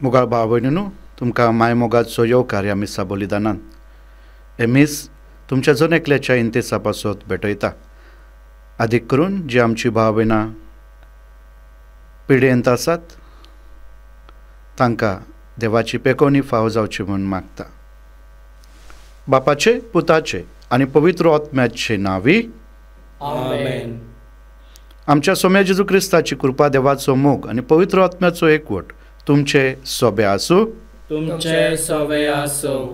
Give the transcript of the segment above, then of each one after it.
मुगाळ भाव भयणीनो, तुमकां माय मोगाचो येवकार ह्या मिसा बलिदानान. हे मीस तुमच्या जण एकल्याच्या इंतेसा पासत भेटयता. अधिक करून जी आमची भाव भयणां पिडेंत आसात तांकां देवाची पेकोवणी फाव जावची म्हूण मागता. बापाचे, पुताचे आनी पवित्र आत्म्याचे नांवी आमेन. आमच्या सोम्या जेजू क्रिस्ताची कृपा, देवाचो मोग आनी पवित्र आत्म्याचो एकवट तुमचे सोबे आसूं. तुमचे सोबे आसूं.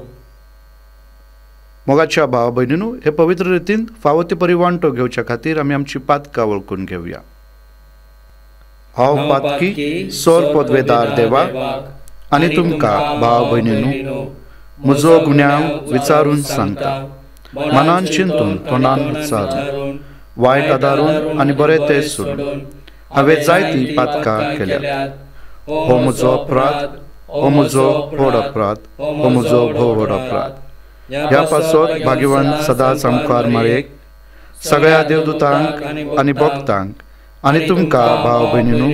मोगाच्या भाव भयणीनो, हे पवित्र रितीन फावो ते परी वांटो घेवच्या खातीर आमी आमची पातकां वळखून घेवया. हांव पातकी सोर पदवेदार देवाक आनी तुमकां भाव भयणीनो म्हजो गुन्यांव विचारून सांगता. मनान चिंतून, तोंडान विचारून, वायट आदारून आनी बरें ते सोडून हांवें जायतीं पातकां केल्यात. हो म्हजो अपराध, हो म्हजो व्हड अपराध, हो म्हजो भोव व्हड अपराध. ह्या पासत भाग्यवान सदांच आमकां मारेक, सगळ्या देवदूतांक आनी भक्तांक आनी तुमकां भाव भयणीनो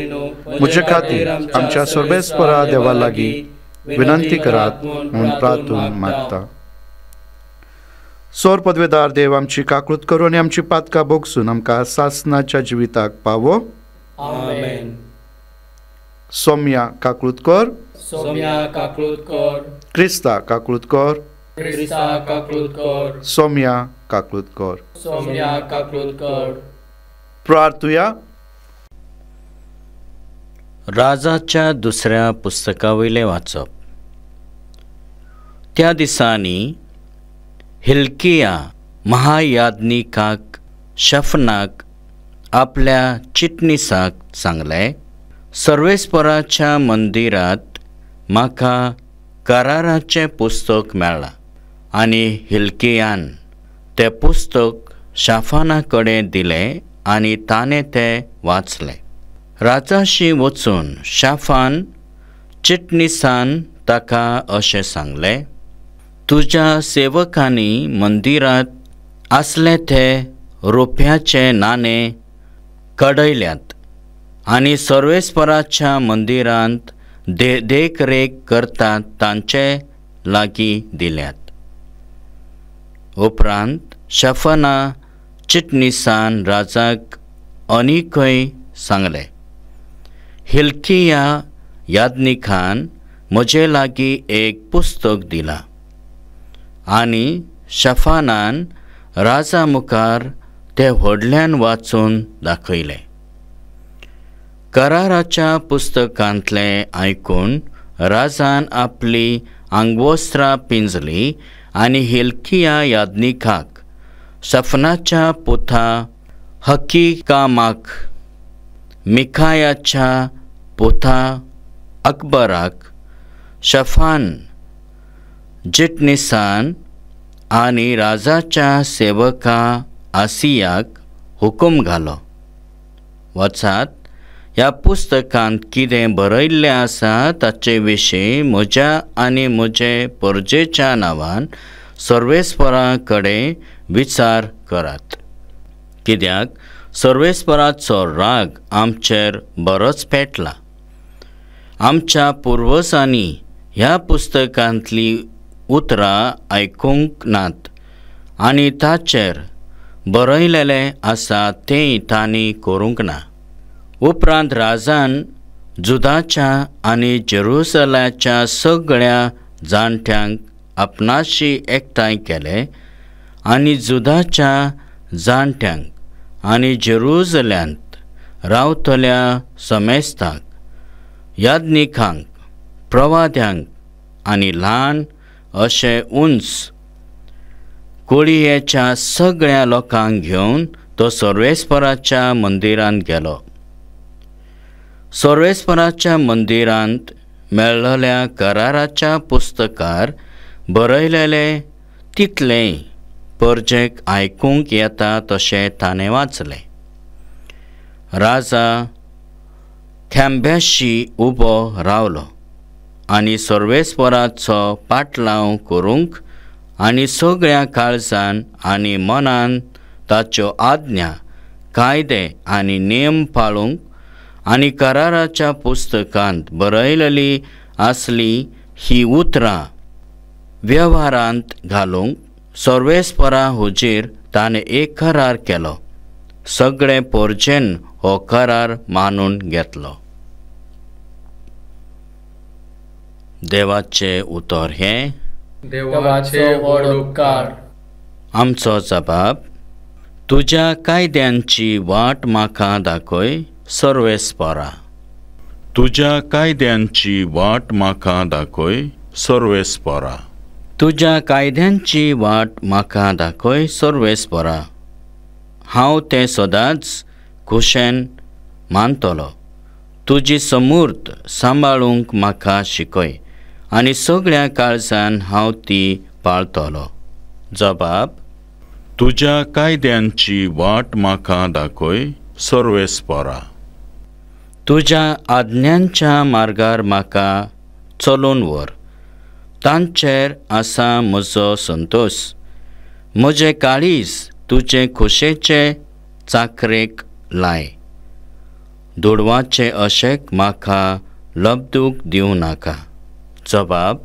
म्हजे खातीर आमच्या सर्वेस्परा देवा लागीं विनंती करात म्हूण प्रार्थून मागता. सोर पदवेदार देव, आमची काकूळट करून आनी आमची पातकां भोगसून आमकां सासणाच्या जिविताक पावो. आमेन. सोम्या काकूळट कर, सोम्या काकूळट कर. क्रिस्ता काकूळट कर, क्रिस्ता काकूळट कर. सोम्या काकूळट कर. सोम्या काकूळट कर. प्रार्थुया. राजाच्या दुसऱ्या पुस्तकावयलें वाचप. त्या दिसांनी हिल्किया महायाज्ञिकाक शफनाक आपल्या चिटणीसाक सांगलें, सर्वेस्पराच्या मंदिरांत म्हाका कराराचें पुस्तक मेळ्ळां. आनी हिल्कियान तें पुस्तक शाफाना कडेन दिलें आनी ताणें तें वाचलें. राजाशी वचून शाफान चिटणीसान ताका अशें सांगलें, तुज्या सेवकांनी मंदिरांत आसले ते रुप्याचे नाणे कडयल्यात आनी सर्वेस्पराच्या मंदिरांत देखरेख करतात तांचे लागीं दिल्यात. उपरांत शफना चिटणीसान राजाक आनीकय सांगलें, हिल्किया याज्ञिकान म्हजे लागीं एक पुस्तक दिलां. आनी शफानान राजा मुखार तें व्हडल्यान वाचून दाखयलें. कराराच्या पुस्तकांतलें आयकून राजान आपली आंगवस्त्रां पिंजलीं आनी हिल्किया याज्ञिकाक, शफनाच्या पुता हकीकामाक, मिखायाच्या पुता अकबराक, शफान जिटणीसान आनी राजाच्या सेवका आसियाक हुकूम घालो, वचात, ह्या पुस्तकांत कितें बरयल्लें आसा ताचे विशीं म्हज्या आनी म्हजे परजेच्या नांवान सर्वेस्परा कडेन विचार करात. कित्याक सर्वेस्पराचो राग आमचेर बरोच पेटला. आमच्या पुर्वजांनी ह्या पुस्तकांतलीं उतरां आयकूंक नात आनी ताचेर बरयलेलें आसा तें तांणी करूंक ना. उपरांत राजान जुदाच्या आनी जेरुसलाच्या सगळ्या जाणट्यांक आपणाशी एकठांय केले आनी जुदाच्या जाणट्यांक आनी जेरुसलेमांत रावतल्या समेस्तांक, याज्ञिकांक, प्रवाद्यांक आनी ल्हान अशे उंच कुळयेच्या सगळ्या लोकांक घेवन तो सर्वेस्पराच्या मंदिरांत गेलो. सर्वेस्पराच्या मंदिरांत मेळ्ळल्या कराराच्या पुस्तकार बरयलेले तितलेय परजेक आयकूंक येता तशें ताणें वाचलें. राजा खांब्याशी उबो रावलो आनी सर्वेस्पराचो पाटलाव करूंक आनी सगळ्या काळजान आनी मनान ताच्यो आज्ञा, कायदे आनी नेम पाळूंक आनी कराराच्या पुस्तकांत बरयलेली आसली ही उतरां वेव्हारांत घालूंक सर्वेस्परा हुजीर ताणें एक करार केलो. सगळे परजेन हो करार मानून घेतलो. देवाचे उतर हें, देवाचे व्हड उपकार. आमचो जबाब, तुज्या कायद्यांची वाट म्हाका दाखय सर्वेस्परा. तुज्या कायद्यांची वाट म्हाका दाखय सर्वेस्परा. तुज्या कायद्यांची वाट म्हाका दाखय सर्वेस्परा. हांव तें सदांच खुशेन मानतलो. तुजी समूर्त सांबाळूंक म्हाका शिकय आनी सगळ्या काळजान हांव ती पाळतलो. जबाब, तुज्या कायद्यांची वाट म्हाका दाखय सर्वेस्परा. तुज्या आज्ञांच्या मार्गार म्हाका चलून व्हर. तांचेर आसा म्हजो संतोश. म्हजें काळीज तुजे खोशेचे चाकरेक लाय. दुडवाचे अशेक म्हाका लबदूक दिवं नाका. जबाब,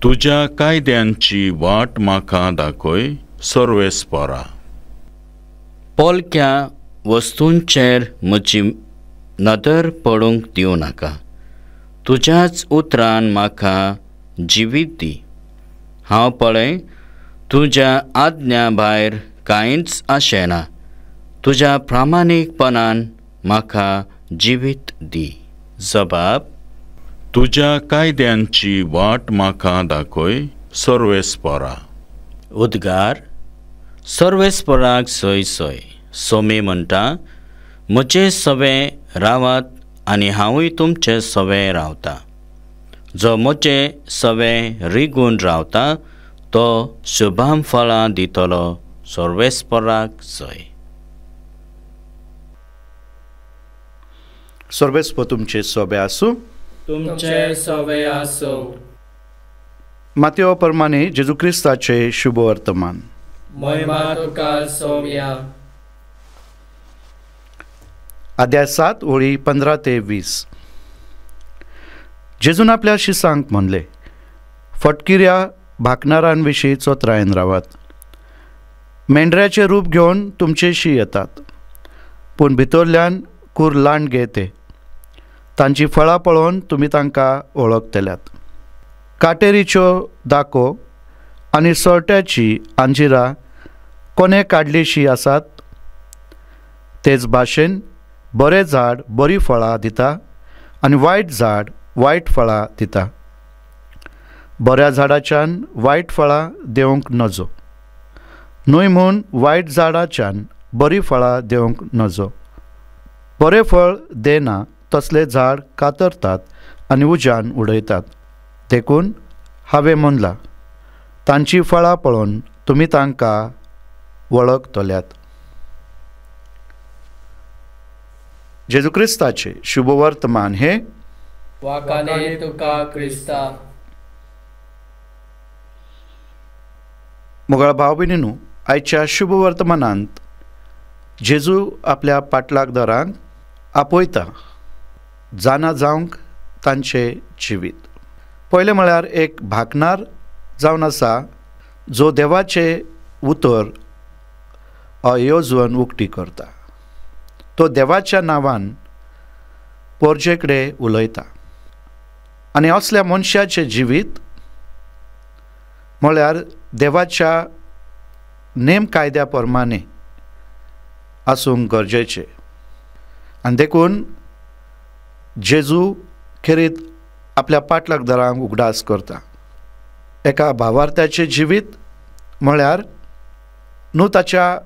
तुज्या कायद्यांची वाट म्हाका दाखय सर्वेस्परा. पोलक्या वस्तूंचेर म्हजी नदर पडूंक दिवं नाका. तुज्याच उतरान म्हाका जिवीत दी. हांव पळय तुज्या आज्ञा भायर कांयच आशेना. तुज्या प्रामाणीकपणान म्हाका जिवीत दी. जबाब, तुज्या कायद्यांची वाट म्हाका दाखय सर्वेस्परा. उद्गार. सर्वेस्पराक सय सय. सोमी म्हणटा, म्हजें सवें रावात आनी हांवूय तुमचें सवें रावता. जो म्हजें सवें रिगून रावता तो शुभाम फळां दितलो. सर्वेस्पराक सय. सर्वेस्प तुमचे सोबे आसूं. तुमचे सवे आसो. मातयेवा प्रमाणे जेजू क्रिस्ताचे शुभ वर्तमान. महिमा तुका सौम्या. अध्याय 7 ओळी 15 ते 20. जेजून आपल्या शिसांक म्हणले, फटकिऱ्या भाकणारांविशीं चोत्रायन रावात. मेंढऱ्याचे रूप घेवन तुमचेशी येतात, पूण भितरल्यान कूर लांडगे ते. तांची फळां पळोवन तुमी तांकां वळखतल्यात. काटेरीच्यो दाको आनी सोरट्याची आंजिरां कोणे काडलीशी आसात. तेच भाशेन बरें झाड बरीं फळां दिता आनी वायट झाड वायट फळां दिता. बऱ्या झाडाच्यान वायट फळां देवंक नजो, न्हय म्हूण वायट झाडाच्यान बरीं फळां देवंक नजो. बरें फळ देना तसले झाड कातरतात आनी उज्यान उडयतात. देखून हांवें म्हणलां, तांची फळां पळोवन तुमी तांकां वळखतल्यात. जेजू क्रिस्ताचे शुभ वर्तमान हे. वाकाने तुका क्रिस्ता. मोगाळ भाव भयणींनो, आयच्या शुभ वर्तमानांत जेजू आपल्या पाटलागदारांक आपयता जाणा जावंक तांचे जिवीत. पयलें म्हळ्यार एक भाकणार जावन आसा जो देवाचे उतर येवजून उक्ती करता. तो देवाच्या नांवान पोरजे कडेन उलयता आनी असल्या मनशाचें जिवीत म्हळ्यार देवाच्या नेम कायद्या प्रमाणे आसूंक गरजेचे. आनी देखून जेजू खेरीत आपल्या पाटलागदारांक उगडास करता. एका भावार्थ्याचें जिवीत म्हळ्यार न्हू ताच्या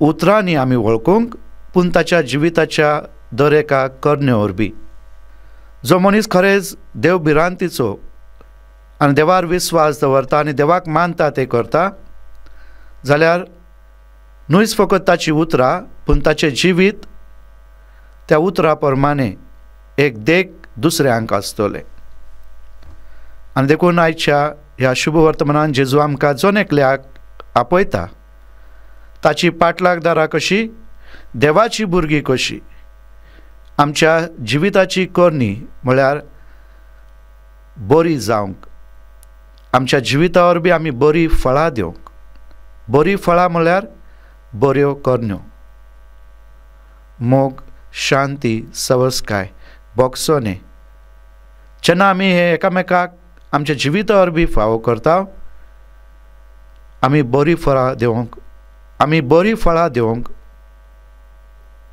उतरांनी आमी वळखूंक, पूण ताच्या जिविताच्या दर एका करणे वरवीं. जो मनीस खरेंच देव भिरांतीचो आनी देवार विस्वास दवरता आनी देवाक मानता तें करता, जाल्यार न्हूच फकत ताची उतरां, पूण ताचें जिवीत त्या उतरां प्रमाणे एक देख दुसऱ्यांक आसतलें. आनी देखून आयच्या ह्या शुभ वर्तमानान जेजू आमकां जन एकल्याक आपयता. ताची पाटलागदारां कशी, देवाची भुरगीं कशी, आमच्या जिविताची करणी म्हळ्यार बरी जावंक, आमच्या जिविता वरवीं आमी बरी फळां दिवंक. बरी फळां म्हळ्यार बऱ्यो करण्यो. मोग, शांती, सवस्काय, बोगसोने. जेन्ना आमी हे एकामेकाक आमच्या जिविता वरवीं फावो करता, आमी बरी फळां दिवंक, आमी बरी फळां दिवंक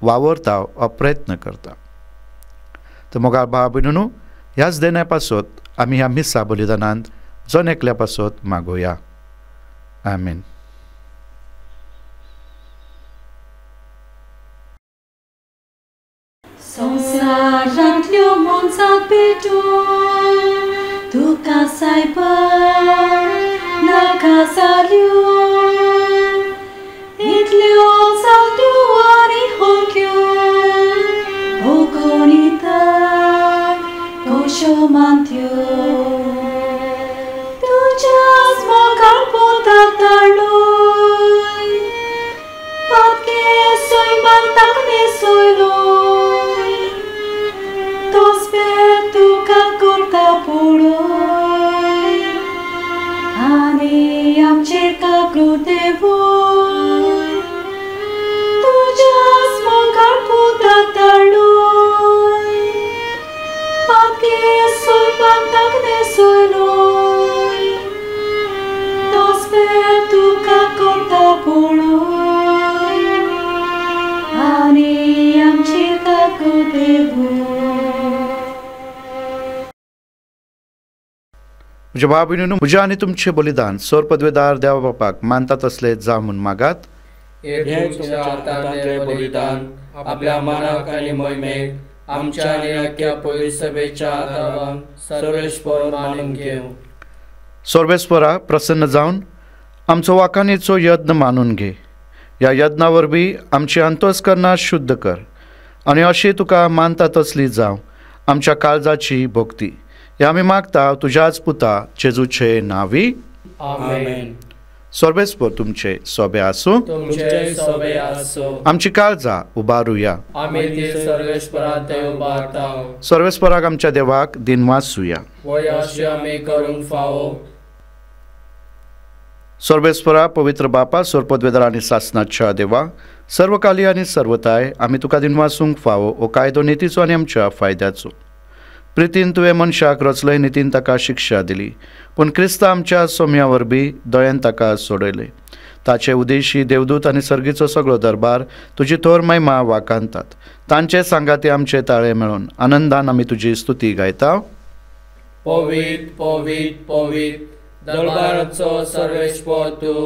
वावरता हो प्रयत्न करता. तर मोगाळ भाव भयणीनो, ह्याच देण्या पासत आमी ह्या मिसा बलिदानांत जन एकल्या पासत मागोया. आमेन. संसारांतल्यो मोनजात पेटून तुका सायबा नाका जाल्यो, इतल्यो जाल्यो आनी होग्यो भोगोनिता कोशो मानत्यो. तुज्याच मोगाळ पोताक ताळ्ळोय, पातके सोयमान ताकने सोयलोय, तोच पेट तुका करता पळोय, आनी आमचेर कागलो देवोय. तुज्याच मोगाळ पोताक ताळ्ळोय, पातके सोयमान ताकने सोयलोय, तोच पेट तुका करता पळोय, आनी आमचेर कागलो देवोय. म्हज्या भाव भयणीनो, म्हजें आनी तुमचें बलिदान सोर पदवेदार देवा बापाक मानता तसलें जावं म्हूण मागात. हे तुमच्या हातांतलें बलिदान आपल्या मानाक आनी मोहिमेक आमच्या आनी अख्ख्या पवित्र सभेच्या आदारान सर्वेस्पर मानून घेवं. सर्वेस्परा प्रसन्न जावन आमचो वाखाणीचो यत्न मानून घे. ह्या यत्ना वरवीं आमची अंतस्करणां शुद्ध कर आनी अशी तुका मानता तसली जावं आमच्या काळजाची भोक्ती. हे आमी मागता तुज्याच पुता जेजूचे नांवी. आमेन. सर्वेस्पर तुमचे सोबे आसूं. तुमचे सोबे आसूं. आमची काळजां उबारुया. आमी ती सर्वेस्परांत उबारतां. सर्वेस्पराक आमच्या देवाक दिनवासूया. वय अशें आमी करूंक फावो. सर्वेस्परा पवित्र बापा, सोर पदवेदार आनी सासणाच्या देवा, सर्वकाली आनी सर्वताय आमी तुका दिनवासूंक फावो हो कायदो नितीचो आनी आमच्या फायद्याचो. प्रितीन तुवें मनशाक रचलय, नितीन ताका शिक्षा दिली, पूण क्रिस्त आमच्या सोम्या वरवीं दयेन ताका सोडयले. ताचे उदेशी देवदूत आनी सर्गीचो सगळो दरबार तुजी थोर महिमा वाखाणतात. तांचे सांगाती आमचे ताळे मेळून आनंदान आमी तुजी स्तुती गायता. पवित्र पवित्र पवित्र दरबाराचो सर्वेस्पर तूं,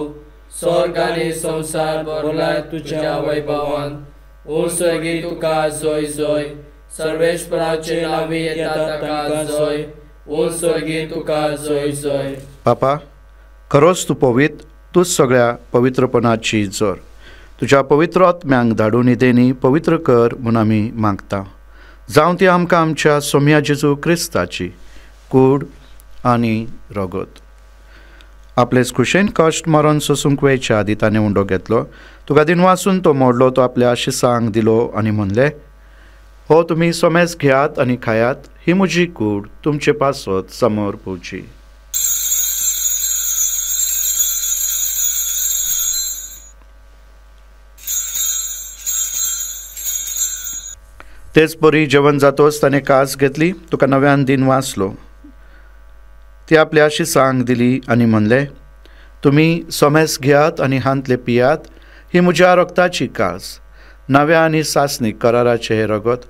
स्वर्ग आनी संवसार भरलाय तुज्या वैभवान. उंचगी तुका जय जय, सर्वेस्पराचे नांवी येता ताका जय. उंचगी तुका जय जय. बापा, खरोच तूं पवित्र, तूंच सगळ्या पवित्रपणाची जोर. तुज्या पवित्र आत्म्यांक धाडून निदेनी पवित्र कर म्हूण आमी मागता. जावं ती आमकां आमच्या सोम्या जेजू क्रिस्ताची कूड आनी रगत. आपलेच खुशेन कश्ट मरण सोसूंक वेळच्या आदी ताणें उंडो घेतलो. तुका दिनवासून तो मोडलो, तो आपल्या आशिसांक दिलो आनी म्हणलें, हो तुमी सोमेस घेयात आनी खायात, ही म्हजी कूड तुमचे पासत समोर पोवची. तेच बरी जेवण जातोच ताणें कास घेतली, तुका नव्यान दिन वाचलो. ती आपल्या शिसांक दिली आनी म्हणले, तुमी सोमेस घेयात आनी हांतले पियात, ही म्हज्या रक्ताची कास, नव्या आनी सासणीक कराराचे हे रगत,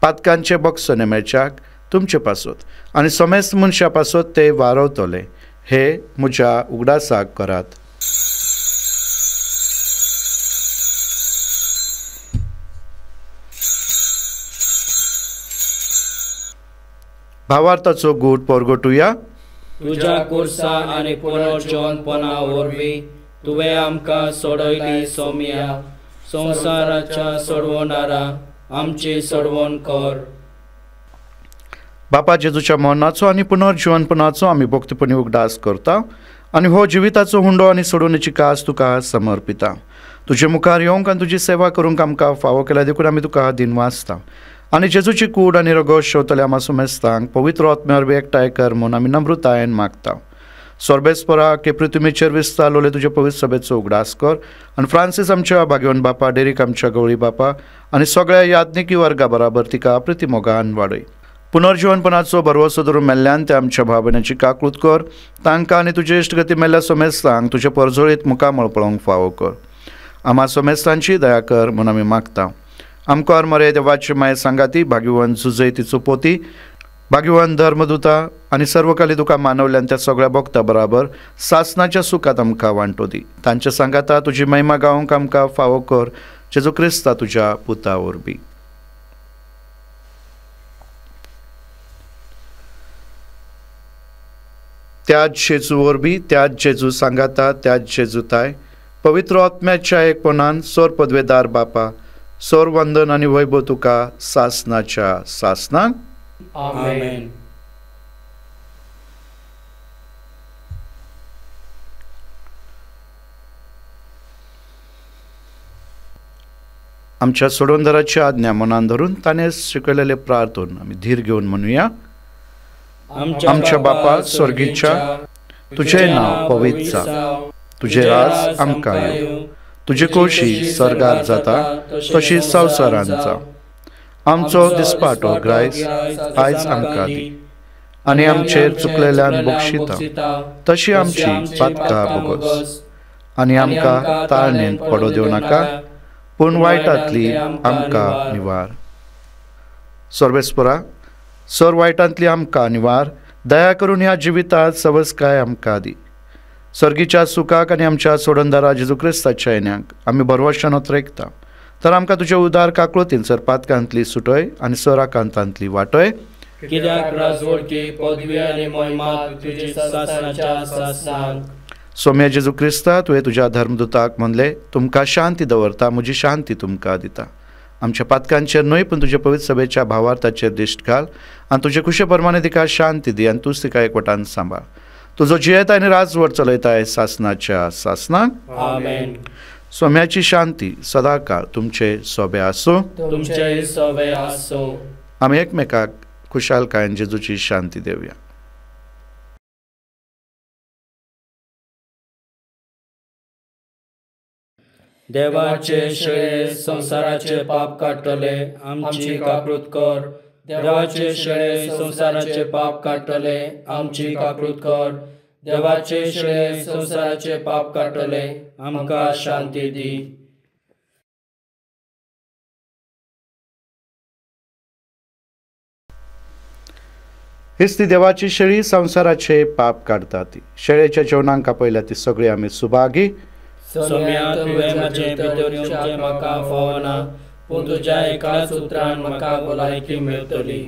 पातकांचे बॉक्स नेम्याच्याक तुमचे पासत आनी सोमेस मनशा पासत ते वारवतले, हे म्हज्या उगडासाक करात. भावार्थाचो गूट परगटुया. तुझ्या कुर्सा आनी पुनर्जीवनपणा वरवीं तुवें आमकां सोडयली सोम्या, संवसाराच्या सोडवणारा आमची सोडवण कर. बापा जेजूच्या मरणाचो आनी पुनर्जीवनपणाचो आमी भक्तीपणी उगडास करता आनी हो जिविताचो हुंडो आनी सोडवणेची कास तुका समर्पिता. तुजे मुखार येवंक आनी तुजी सेवा करूंक आमकां फावो केल्या देखून आमी तुका दिनवासता आनी जेजूची कूड आनी रगत शेवतले आमा सुमेस्तांक पवित्र आत्म्यावर बी एकठांय कर म्हूण आमी नम्रतायेन मागता. सोर्बेस्परा के पृथ्वीचेर विस्तारलोले तुजे पवित्र सभेचो उगडास कर आनी फ्रांसीस आमच्या भाग्यवन बापा, डेरीक आमच्या गवळी बापा आनी सगळ्या याज्ञिकी वर्गा बराबर तिका प्रतिमोगान वाडय. पुनर्जीवनपणाचो बरवसो धरून मेल्ल्यान ते आमच्या भावनेची काकूत कर. तांकां आनी तुजे इश्टगती मेल्ल्या सोमेस्तांक तुजे परजोळीत मुखामळ पळोवंक फावो कर. आमा सोमेस्तांची दया कर म्हूण आमी मागता. आमकां मरे देवाची माय सांगाती, भाग्यवन झुजय तिचो पोती, भाग्यवन धर्मदुता आनी सर्वकाली तुका मानवल्यान त्या सगळ्या भक्ता बराबर सासणाच्या सुखात आमकां वांटो दी. तांच्या सांगाता तुजी महिमा गावंक आमकां फावो कर, जेजू क्रिस्ता तुज्या पुता वरवीं. त्याच जेजू वरवीं, त्याच जेजू सांगाता, त्याच जेजूताय, पवित्र आत्म्याच्या एकपणान सोर पदवेदार बापा, सोर वंदन आनी वैभव तुका सासणाच्या सासणाक. आमेन. आमच्या सोडवणदाराची आज्ञा मनान धरून ताणें शिकयलेले प्रार्थना आमी धीर घेवन म्हणुया. आमच्या बापा स्वर्गीच्या, तुझे नांव पवित्र जावं, तुझे राज आमकां येवं, तुजी खोशी स्वर्गांत जाता तशी संवसारांत जावं. आमचो दिसपाटो ग्रायस आयज आमकां दी आनी आमचेर चुकलेल्यान बक्षिता तशी आमची पातकां बोगस आनी आमकां ताळणेंत पडो दिवं नाका, पूण वायटांतली आमकां निवार. सर्वेस्परा, सर वायटांतली आमकां निवार, दया करून ह्या जिवितांत सवस्काय आमकां दी. सर्गीच्या सुखाक आनी आमच्या सोडनदारा जेजू क्रिस्ताच्या येण्याक आमी बरवशान ओतरेकता. तर आमकां तुज्या उदार काकळुतीन सर पातकांतली सुटय आनी सराकांतांतली वाटय. कित्याक राजवटी, पदवी आनी महिमा तुजी सासणाच्या सासणाक. सोम्या जेजू क्रिस्ता, तुवें तुज्या धर्मदुताक म्हणले, तुमकां शांती दवरता, म्हजी शांती तुमकां दिता. आमच्या पातकांचेर न्हय पूण तुजे पवित्र सभेच्या भावार्थाचेर दिश्ट घाल आनी तुजे कुशे प्रमाणे तिका शांती दी आनी तूंच तिका एकवटान सांबाळ. तुजो जियेताय आनी राजवट चलयताय सासणाच्या सासणाक. आमेन. सोम्याची शांती सदाकाळ तुमचे सोबे आसूं. तुमचे सोबे आसूं. आमी एकमेकाक खुशालकायेन जेजूची शांती देवया. देवाचे शेळे संसाराचे पाप काडटले, आमची काकूत कर. देवाचे शेळे संसाराचे पाप काडटले, आमची काकूत कर. देवाचे शेळे संसाराचे पाप काडटले, आमकां शांती दी. हीच ती देवाची शेळी संसाराचे पाप काडटा ती. शेळेच्या जेवणांक आपयल्या ती सगळी आमी सुभागी. सोम्या, तुवें म्हाजे भितर येवचें म्हाका फावना, पूण तुज्या एकाच उतरान म्हाका भलायकी मेळटली.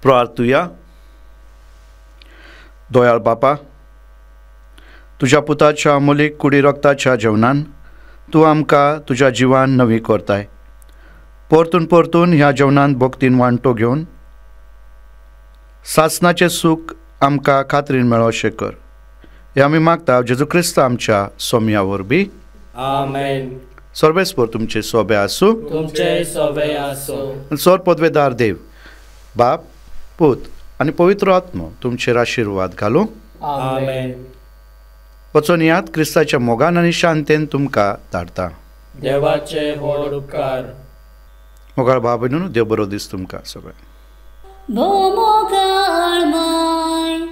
प्रार्थुया. दोयाळ बापा, तुज्या पुताच्या अमोलीक कुडी रक्ताच्या जेवणान तूं आमकां तुज्या जिवान नवी करताय. परतून परतून ह्या जेवणान भक्तीन वांटो घेवन सासणाचें सूख आमकां खात्रीन मेळो अशें कर. हे आमी मागता जेजू क्रिस्त आमच्या सोम्या वरवीं. आमेन. सर्वेस्पर तुमचे सोबे आसूं. तुमचे सोबे आसूं. सोर पदवेदार देव, बाप, पूत आनी पवित्र आत्मो तुमचेर आशिर्वाद घालूं. आमेन. वचून यात क्रिस्ताच्या मोगान आनी शांतेन तुमकां धाडटा. देवाचे व्हड उपकार. मोगाळ भाव भयणीनो, देव बरो दीस तुमकां सगळ्यांक. भोव मोगाळ माय